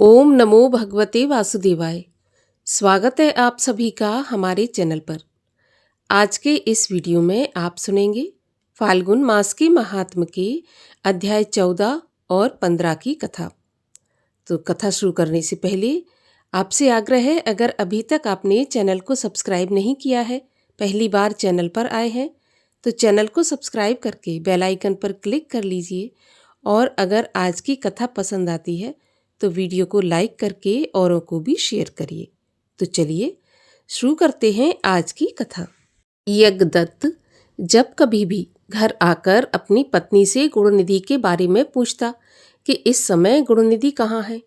ओम नमो भगवते वासुदेवाय। स्वागत है आप सभी का हमारे चैनल पर। आज के इस वीडियो में आप सुनेंगे फाल्गुन मास के महात्म के अध्याय 14 और 15 की कथा। तो कथा शुरू करने से पहले आपसे आग्रह है, अगर अभी तक आपने चैनल को सब्सक्राइब नहीं किया है, पहली बार चैनल पर आए हैं तो चैनल को सब्सक्राइब करके बेल आइकन पर क्लिक कर लीजिए। और अगर आज की कथा पसंद आती है तो वीडियो को लाइक करके औरों को भी शेयर करिए। तो चलिए शुरू करते हैं आज की कथा। यज्ञदत्त जब कभी भी घर आकर अपनी पत्नी से गुणनिधि के बारे में पूछता कि इस समय गुणनिधि कहाँ है,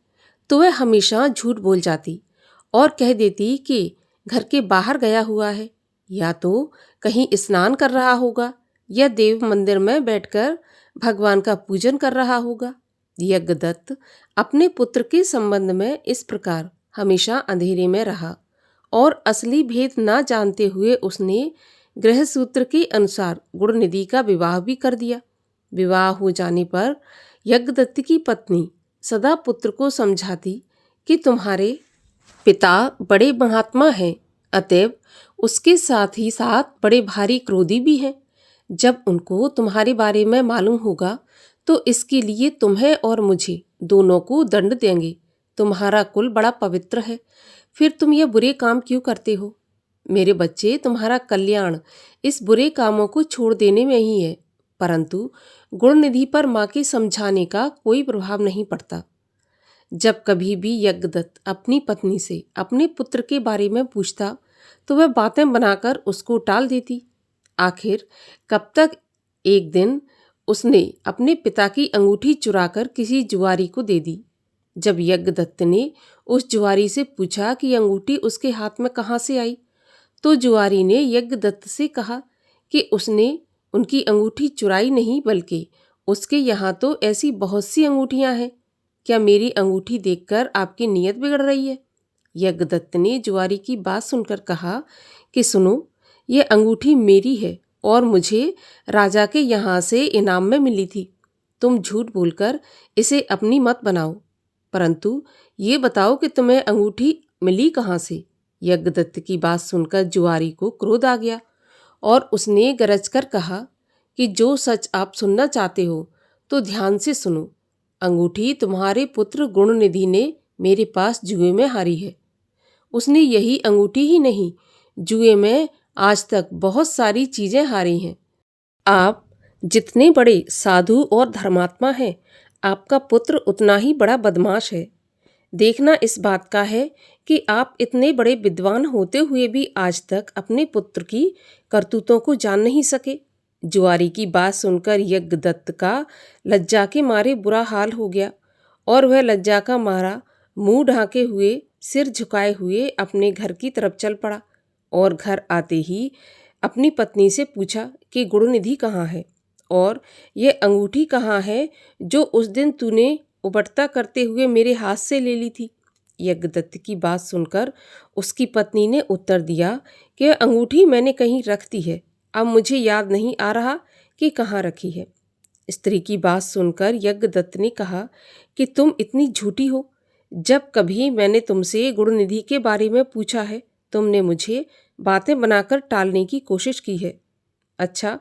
तो वह हमेशा झूठ बोल जाती और कह देती कि घर के बाहर गया हुआ है, या तो कहीं स्नान कर रहा होगा या देव मंदिर में बैठकर भगवान का पूजन कर रहा होगा। यज्ञदत्त अपने पुत्र के संबंध में इस प्रकार हमेशा अंधेरे में रहा और असली भेद ना जानते हुए उसने गृह सूत्र के अनुसार गुणनिधि का विवाह भी कर दिया। विवाह हो जाने पर यज्ञदत्त की पत्नी सदा पुत्र को समझाती कि तुम्हारे पिता बड़े महात्मा हैं, अतएव उसके साथ ही साथ बड़े भारी क्रोधी भी हैं। जब उनको तुम्हारे बारे में मालूम होगा तो इसके लिए तुम्हें और मुझे दोनों को दंड देंगे। तुम्हारा कुल बड़ा पवित्र है, फिर तुम ये बुरे काम क्यों करते हो? मेरे बच्चे, तुम्हारा कल्याण इस बुरे कामों को छोड़ देने में ही है, परंतु गुणनिधि पर माँ के समझाने का कोई प्रभाव नहीं पड़ता। जब कभी भी यज्ञदत्त अपनी पत्नी से अपने पुत्र के बारे में पूछता तो वह बातें बनाकर उसको टाल देती। आखिर कब तक एक दिन उसने अपने पिता की अंगूठी चुराकर किसी जुआरी को दे दी। जब यज्ञदत्त ने उस जुआरी से पूछा कि अंगूठी उसके हाथ में कहाँ से आई, तो जुआरी ने यज्ञदत्त से कहा कि उसने उनकी अंगूठी चुराई नहीं, बल्कि उसके यहाँ तो ऐसी बहुत सी अंगूठियाँ हैं। क्या मेरी अंगूठी देखकर आपकी नीयत बिगड़ रही है? यज्ञदत्त ने जुआरी की बात सुनकर कहा कि सुनो, ये अंगूठी मेरी है और मुझे राजा के यहाँ से इनाम में मिली थी। तुम झूठ बोलकर इसे अपनी मत बनाओ, परंतु ये बताओ कि तुम्हें अंगूठी मिली कहाँ से? यज्ञदत्त की बात सुनकर जुआरी को क्रोध आ गया और उसने गरज कर कहा कि जो सच आप सुनना चाहते हो तो ध्यान से सुनो। अंगूठी तुम्हारे पुत्र गुणनिधि ने मेरे पास जुए में हारी है। उसने यही अंगूठी ही नहीं, जुए में आज तक बहुत सारी चीजें हारी हैं। आप जितने बड़े साधु और धर्मात्मा हैं, आपका पुत्र उतना ही बड़ा बदमाश है। देखना इस बात का है कि आप इतने बड़े विद्वान होते हुए भी आज तक अपने पुत्र की करतूतों को जान नहीं सके। जुआरी की बात सुनकर यज्ञदत्त का लज्जा के मारे बुरा हाल हो गया और वह लज्जा का मारा मुंह ढांके हुए, सिर झुकाए हुए अपने घर की तरफ चल पड़ा और घर आते ही अपनी पत्नी से पूछा कि गुणनिधि कहाँ है और ये अंगूठी कहाँ है जो उस दिन तूने उबटता करते हुए मेरे हाथ से ले ली थी। यज्ञदत्त की बात सुनकर उसकी पत्नी ने उत्तर दिया कि अंगूठी मैंने कहीं रख दी है, अब मुझे याद नहीं आ रहा कि कहाँ रखी है। स्त्री की बात सुनकर यज्ञदत्त ने कहा कि तुम इतनी झूठी हो। जब कभी मैंने तुमसे गुणनिधि के बारे में पूछा है, तुमने मुझे बातें बनाकर टालने की कोशिश की है। अच्छा,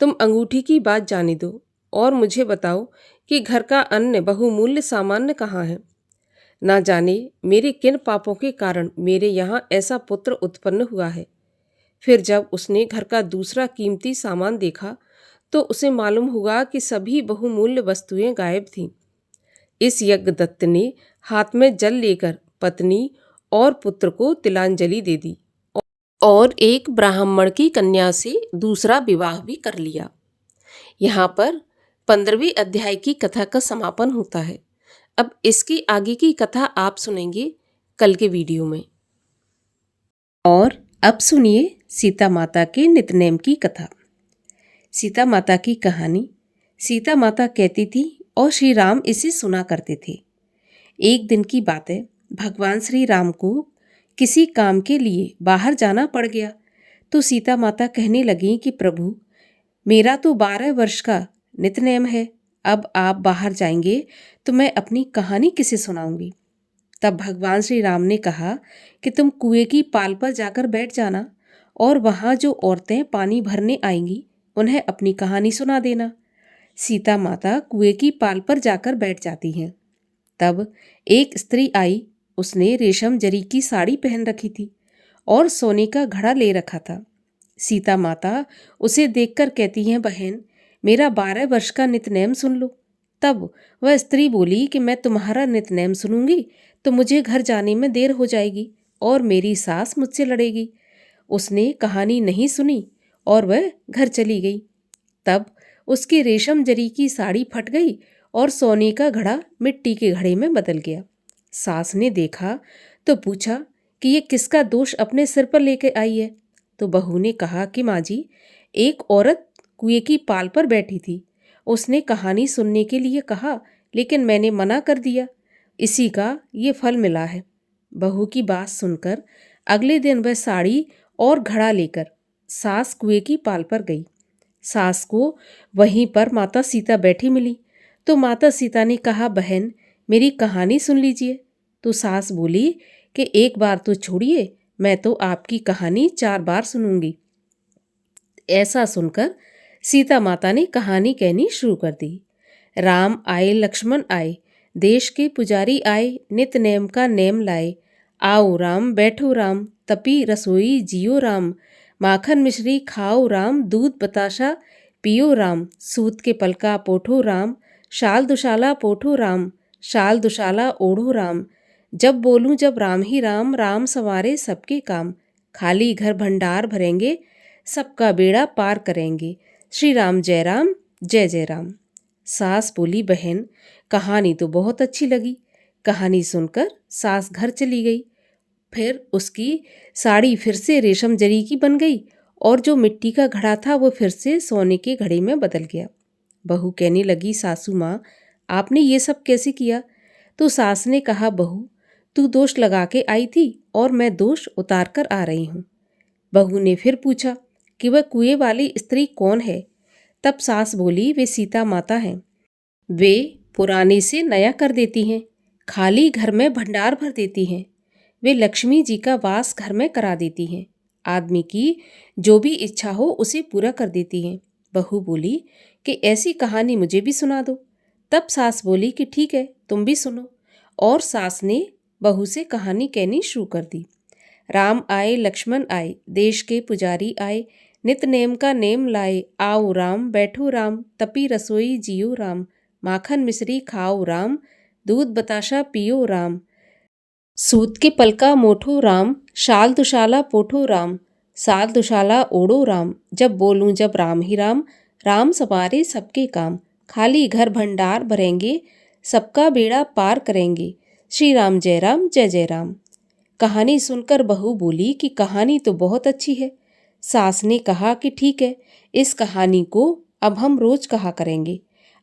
तुम अंगूठी की बात जाने दो और मुझे बताओ कि घर का अन्य बहुमूल्य सामान कहाँ है। ना जाने मेरे किन पापों के कारण मेरे यहाँ ऐसा पुत्र उत्पन्न हुआ है। फिर जब उसने घर का दूसरा कीमती सामान देखा तो उसे मालूम हुआ कि सभी बहुमूल्य वस्तुएं गायब थीं। इस यज्ञदत्त ने हाथ में जल लेकर पत्नी और पुत्र को तिलांजलि दे दी और एक ब्राह्मण की कन्या से दूसरा विवाह भी कर लिया। यहाँ पर 15वें अध्याय की कथा का समापन होता है। अब इसकी आगे की कथा आप सुनेंगे कल के वीडियो में। और अब सुनिए सीता माता के नितनेम की कथा। सीता माता की कहानी। सीता माता कहती थी और श्री राम इसे सुना करते थे। एक दिन की बात है, भगवान श्री राम को किसी काम के लिए बाहर जाना पड़ गया तो सीता माता कहने लगी कि प्रभु, मेरा तो 12 वर्ष का नितनेम है, अब आप बाहर जाएंगे तो मैं अपनी कहानी किसे सुनाऊंगी। तब भगवान श्री राम ने कहा कि तुम कुएं की पाल पर जाकर बैठ जाना और वहाँ जो औरतें पानी भरने आएंगी उन्हें अपनी कहानी सुना देना। सीता माता कुएं की पाल पर जाकर बैठ जाती हैं। तब एक स्त्री आई। उसने रेशम जरी की साड़ी पहन रखी थी और सोने का घड़ा ले रखा था। सीता माता उसे देखकर कहती हैं, बहन, मेरा 12 वर्ष का नितनेम सुन लो। तब वह स्त्री बोली कि मैं तुम्हारा नितनेम सुनूंगी तो मुझे घर जाने में देर हो जाएगी और मेरी सास मुझसे लड़ेगी। उसने कहानी नहीं सुनी और वह घर चली गई। तब उसकी रेशम जरी की साड़ी फट गई और सोने का घड़ा मिट्टी के घड़े में बदल गया। सास ने देखा तो पूछा कि ये किसका दोष अपने सिर पर लेकर आई है। तो बहू ने कहा कि माँ जी, एक औरत कुएं की पाल पर बैठी थी। उसने कहानी सुनने के लिए कहा, लेकिन मैंने मना कर दिया। इसी का ये फल मिला है। बहू की बात सुनकर अगले दिन वह साड़ी और घड़ा लेकर सास कुएं की पाल पर गई। सास को वहीं पर माता सीता बैठी मिली तो माता सीता ने कहा, बहन, मेरी कहानी सुन लीजिए। तो सास बोली कि एक बार तो छोड़िए, मैं तो आपकी कहानी 4 बार सुनूंगी। ऐसा सुनकर सीता माता ने कहानी कहनी शुरू कर दी। राम आए लक्ष्मण आए, देश के पुजारी आए, नित नेम का नेम लाए। आओ राम बैठो राम, तपी रसोई जियो राम। माखन मिश्री खाओ राम, दूध बताशा पियो राम। सूत के पलका पोठो राम, शाल दुशाला पोठो राम। शाल दुशाला ओढ़ो राम, जब बोलूं जब राम ही राम। राम संवारे सबके काम, खाली घर भंडार भरेंगे, सबका बेड़ा पार करेंगे। श्री राम जय राम, जय जय राम। सास बोली, बहन, कहानी तो बहुत अच्छी लगी। कहानी सुनकर सास घर चली गई। फिर उसकी साड़ी फिर से रेशम जरी की बन गई और जो मिट्टी का घड़ा था वो फिर से सोने के घड़े में बदल गया। बहू कहने लगी, सासू माँ, आपने ये सब कैसे किया? तो सास ने कहा, बहू, तू दोष लगा के आई थी और मैं दोष उतार कर आ रही हूँ। बहू ने फिर पूछा कि वह कुएं वाली स्त्री कौन है? तब सास बोली, वे सीता माता हैं। वे पुराने से नया कर देती हैं, खाली घर में भंडार भर देती हैं। वे लक्ष्मी जी का वास घर में करा देती हैं। आदमी की जो भी इच्छा हो उसे पूरा कर देती हैं। बहू बोली कि ऐसी कहानी मुझे भी सुना दो। तब सास बोली कि ठीक है, तुम भी सुनो। और सास ने बहू से कहानी कहनी शुरू कर दी। राम आए लक्ष्मण आए, देश के पुजारी आए, नित नेम का नेम लाए। आओ राम बैठो राम, तपी रसोई जियो राम। माखन मिश्री खाओ राम, दूध बताशा पियो राम। सूत के पलका मोठो राम, शाल दुशाला पोठो राम। साल दुशाला ओढ़ो राम, जब बोलूं जब राम ही राम। राम संवारे सबके काम, खाली घर भंडार भरेंगे, सबका बेड़ा पार करेंगे। श्री राम जय राम, जय जय राम। कहानी सुनकर बहू बोली कि कहानी तो बहुत अच्छी है। सास ने कहा कि ठीक है, इस कहानी को अब हम रोज कहा करेंगे।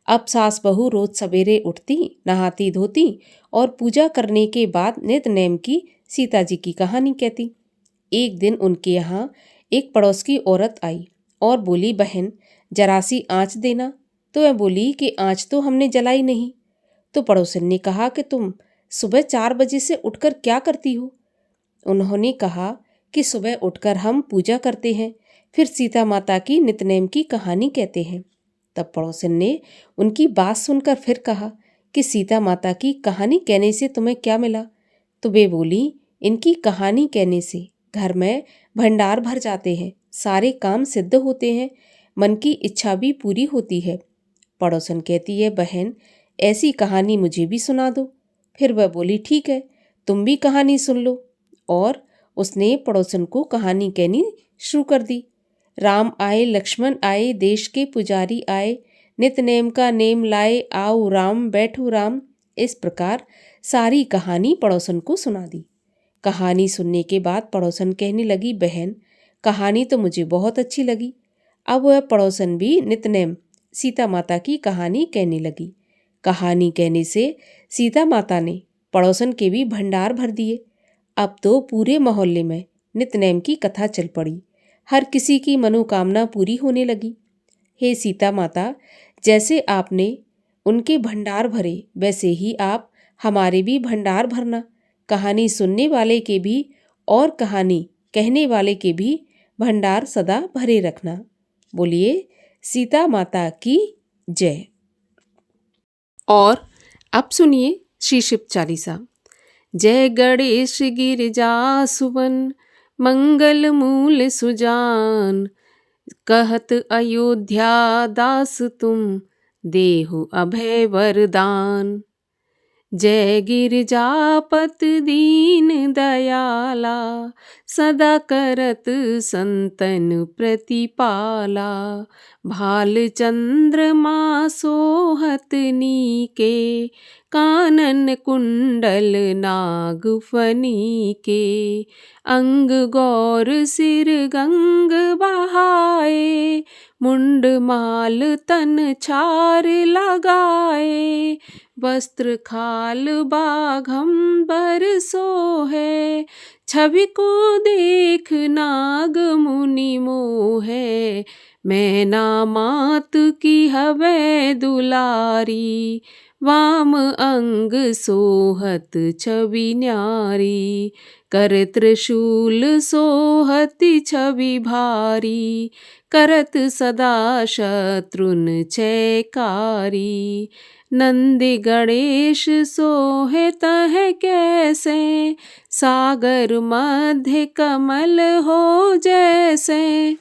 अब सास बहू रोज सवेरे उठती, नहाती धोती और पूजा करने के बाद नित नेम की सीता जी की कहानी कहती। एक दिन उनके यहाँ एक पड़ोस की औरत आई और बोली, बहन, जरा सी आँच देना। तो वह बोली कि आँच तो हमने जलाई नहीं। तो पड़ोसन ने कहा कि तुम सुबह 4 बजे से उठकर क्या करती हो? उन्होंने कहा कि सुबह उठकर हम पूजा करते हैं, फिर सीता माता की नितनेम की कहानी कहते हैं। तब पड़ोसन ने उनकी बात सुनकर फिर कहा कि सीता माता की कहानी कहने से तुम्हें क्या मिला? तो वे बोली, इनकी कहानी कहने से घर में भंडार भर जाते हैं, सारे काम सिद्ध होते हैं, मन की इच्छा भी पूरी होती है। पड़ोसन कहती है, बहन, ऐसी कहानी मुझे भी सुना दो। फिर वह बोली, ठीक है, तुम भी कहानी सुन लो। और उसने पड़ोसन को कहानी कहनी शुरू कर दी। राम आए लक्ष्मण आए, देश के पुजारी आए, नित नेम का नेम लाए। आओ राम बैठो राम। इस प्रकार सारी कहानी पड़ोसन को सुना दी। कहानी सुनने के बाद पड़ोसन कहने लगी, बहन, कहानी तो मुझे बहुत अच्छी लगी। अब वह पड़ोसन भी नितनेम सीता माता की कहानी कहने लगी। कहानी कहने से सीता माता ने पड़ोसन के भी भंडार भर दिए। अब तो पूरे मोहल्ले में नितनेम की कथा चल पड़ी। हर किसी की मनोकामना पूरी होने लगी। हे सीता माता, जैसे आपने उनके भंडार भरे वैसे ही आप हमारे भी भंडार भरना। कहानी सुनने वाले के भी और कहानी कहने वाले के भी भंडार सदा भरे रखना। बोलिए सीता माता की जय। और अब सुनिए श्री शिव चालीसा। जय गणेश गिरिजासुवन मंगल मूल सुजान, कहत अयोध्या दास तुम देहु अभय वरदान। जय गिरिजापत दीन दयाला, सदा करत संतन प्रतिपाला। भाल चंद्रमा सोहत नीके, कानन कुंडल नाग फनीके। अंग गौर सिर गंग बहाए, मुंड माल तन छार लगाए। वस्त्र खाल बाघंबर सोहे, छवि को देख नाग मुनि मोहे। मैना मात की हवै दुलारी, वाम अंग सोहत छवि न्यारी। कर त्रिशूल सोहति छवि भारी, करत सदा शत्रुन छयकारी। नंदी गणेश सोहे तह कैसे, सागर मध्य कमल हो जैसे।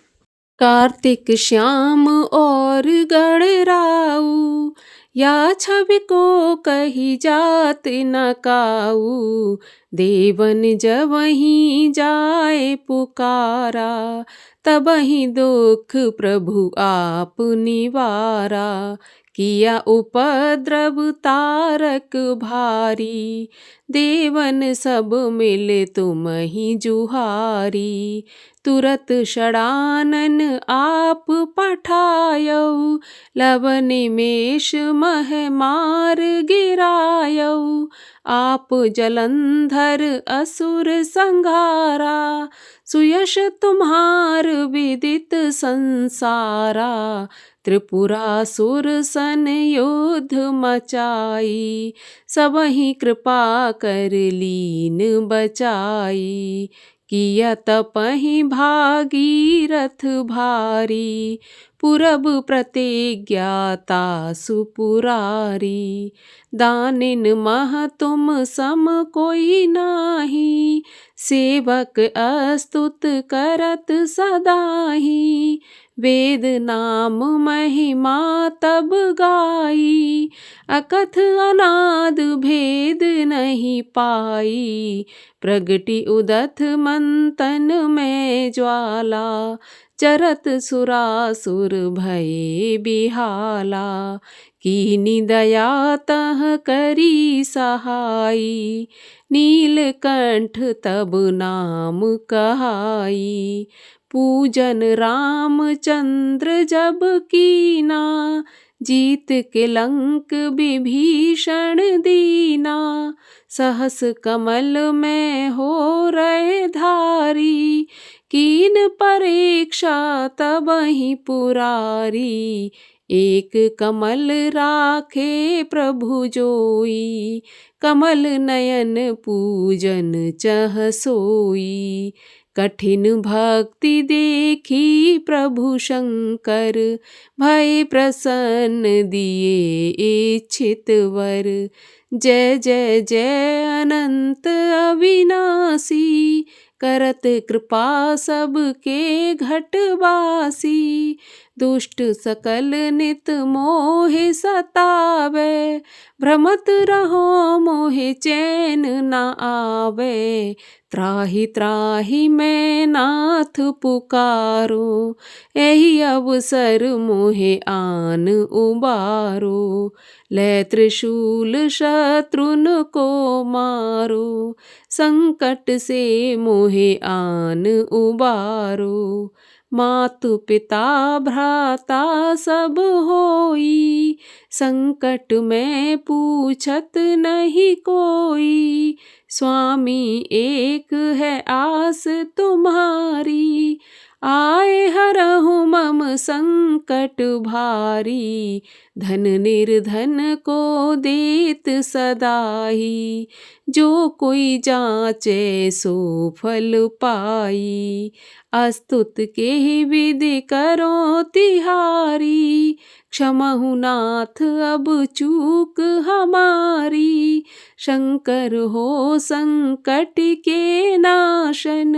कार्तिक श्याम और गणराऊ, या छवि को कही जात न काऊ। देवन जवहीं जाए पुकारा, तबहि दुख प्रभु आप निवारा। किया उपद्रव तारक भारी, देवन सब मिले तुमहि जुहारी। तुरत षडानन आप पठायऊ, लव निमेष मह मार गिरायऊ। आप जलंधर असुर संघारा, सुयश तुम्हार विदित संसारा। त्रिपुरासुर सन युद्ध मचाई, सबहि कृपा कर लीन बचाई। किया तपहि भागीरथ भारी, पुरब प्रतिज्ञा तासु पुरारी। दानिन मह तुम सम कोई नाही, सेवक अस्तुत करत सदाही। वेद नाम महिमा तब गाई, अकथ अनाद भेद नहीं पाई। प्रगति उदथ मंतन में ज्वाला, चरत सुरासुर भये बिहाला। कीनी दया तह करी सहाई, नीलकंठ तब नाम कहाई। पूजन रामचंद्र जब कीना, जीत के लंक विभीषण दीना। सहस कमल में हो रहे धारी, कीन परीक्षा तबहि पुरारी। एक कमल राखे प्रभु जोई, कमल नयन पूजन चह सोई। कठिन भक्ति देखी प्रभु शंकर, भय प्रसन्न दिए इच्छित वर। जय जय जय अनंत अविनाशी, करत कृपा सबके घटवासी। दुष्ट सकल नित मोहे सतावे, भ्रमत रहो मोहे चैन न आवे। त्राहि त्राहि मैं नाथ पुकारो, एहि अवसर मोहे आन उबारो। लै त्रिशूल शत्रुन को मारो, संकट से मोहे आन उबारो। मातु पिता भ्राता सब होई, संकट में पूछत नहीं कोई। स्वामी एक है आस तुम्हारी, आए हरहु मम संकट भारी। धन निर्धन को देत सदाही, जो कोई जाचे सो फल पाई। अस्तुत के ही विधि करो तिहारी, क्षमहु नाथ अब चूक हमारी। शंकर हो संकट के नाशन,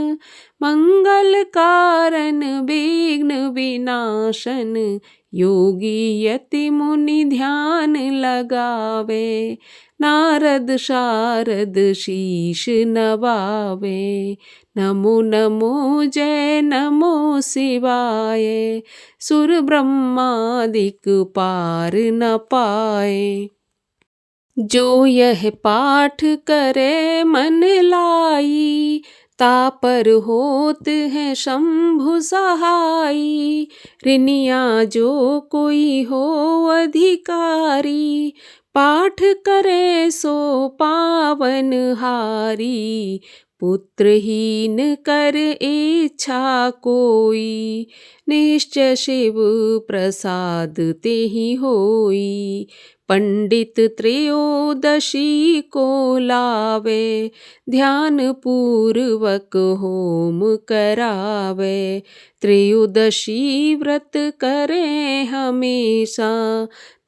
मंगल कारण विघ्न विनाशन। योगी यति मुनि ध्यान लगावे, नारद शारद शीश नवावे। नमो नमो जय नमो शिवाय, सुर ब्रह्मादिक पार न पाए। जो यह पाठ करे मन लाई, तापर होत है शंभु सहाई। ऋनिया जो कोई हो अधिकारी, पाठ करे सो पावन हारी। पुत्रहीन कर इच्छा कोई, निश्चय शिव प्रसाद तेहि होई। पंडित त्रयोदशी को लावे, ध्यान पूर्वक होम करावे। त्रयोदशी व्रत करे हमेशा,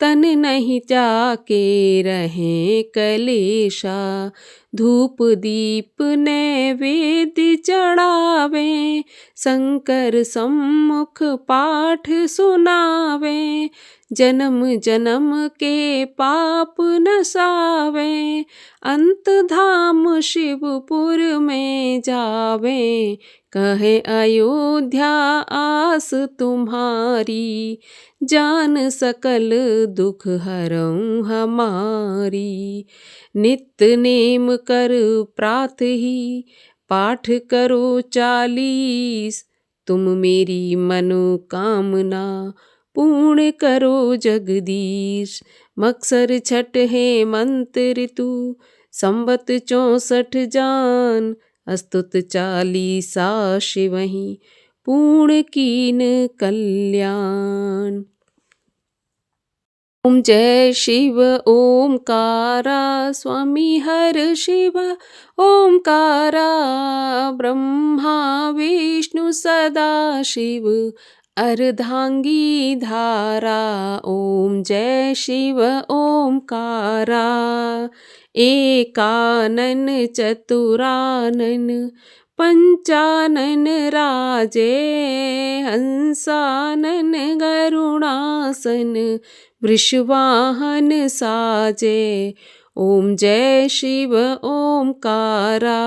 तन नहीं जाके रहे कलेशा। धूप दीप नैवेद्य चढ़ावे, शंकर सम्मुख पाठ सुनावे। जन्म जन्म के पाप नसावे, अंत धाम शिवपुर में जावे। कहे अयोध्या आस तुम्हारी, जान सकल दुख हरऊँ हमारी। नित्य नेम कर प्रात ही, पाठ करो 40। तुम मेरी मनोकामना पूर्ण करो जगदीश। मक्सर छठ है मंत्र ऋतु, संवत 64 जान। अस्तुत 40 शिवहि, पूर्ण कीन कल्याण। ओम जय शिव ओमकारा, स्वामी हर शिव ओमकारा। ब्रह्मा विष्णु सदा शिव, अर्धांगी धारा। ओम जय शिव ओमकारा। एकानन चतुरानन, पंचानन राजे। हंसानन गरुणासन, वृषवाहन साजे। ओम जय शिव ओमकारा।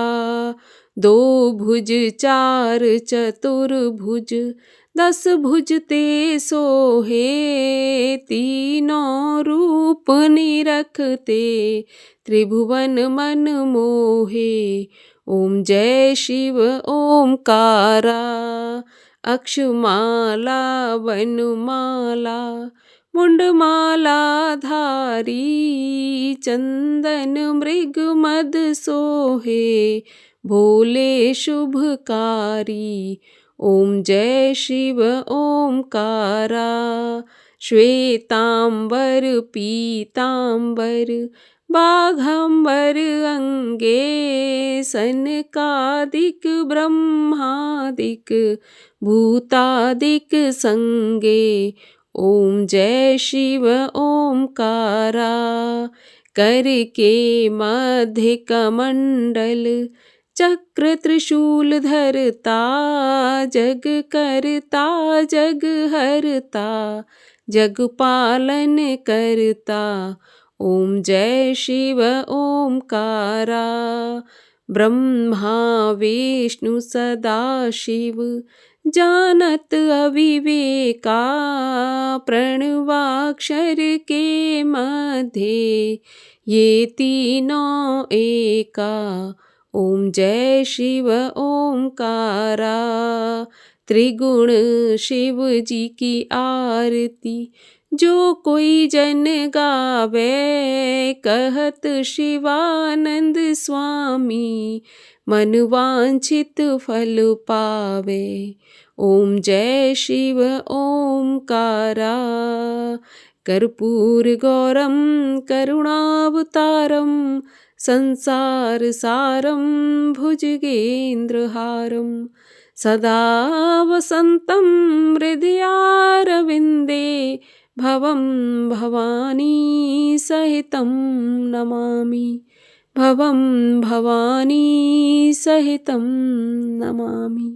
2 भुज 4 चतुर्भुज, 10 भुज ते सोहे। तीनों रूप निरखते, त्रिभुवन मन मोहे। ओम जय शिव ओमकारा। अक्षमाला वनमाला, मुंडमाला धारी। चंदन मृग मद सोहे, भोले शुभकारी। ओम जय शिव ओमकारा। श्वेतांबर पीतांबर, बाघंबर अंगे। सनकादिक ब्रह्मादिक, भूतादिक संगे। ओम जय शिव ओमकारा। करके मध्य कमंडल, चक्र त्रिशूल धरता। जग करता जग हरता, जग पालन करता। ओम जय शिव ओमकारा। ब्रह्मा विष्णु सदा शिव, जानत अविवेका। प्रणवाक्षर के मध्य, ये तीनों एका। ओम जय शिव ओमकारा। त्रिगुण शिव जी की आरती, जो कोई जन गावे। कहत शिवानंद स्वामी, मन वांछित फल पावे। ओम जय शिव ओमकारा। कर्पूर गौरम करुणावतारम, संसारसारं भुजगेन्द्रहारं सदा वसन्तं हृदयारविन्दे भवं भवानी सहितं नमामि भवं भवानी सहितं नमामि।